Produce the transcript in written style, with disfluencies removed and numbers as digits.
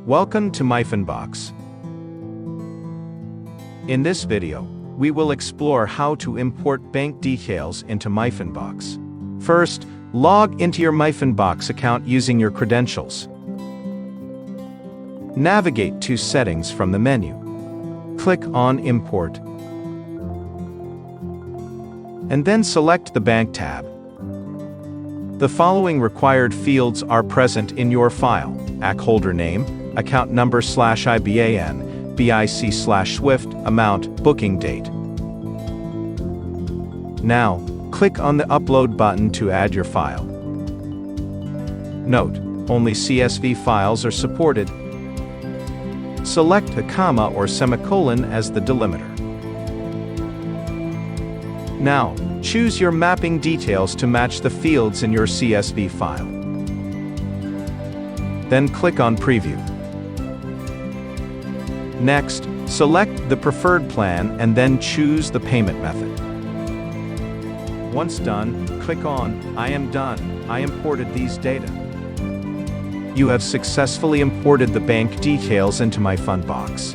Welcome to MYFUNDBOX. In this video, we will explore how to import bank details into MYFUNDBOX. First, log into your MYFUNDBOX account using your credentials. Navigate to Settings from the menu. Click on Import, and then select the Bank tab. The following required fields are present in your file: AC holder name, account number /IBAN, BIC /SWIFT, amount, booking date. Now, click on the Upload button to add your file. Note, only CSV files are supported. Select a comma or semicolon as the delimiter. Now, choose your mapping details to match the fields in your CSV file. Then click on Preview. Next, select the preferred plan and then choose the payment method. Once done, click on I am done. I imported these data. You have successfully imported the bank details into MYFUNDBOX.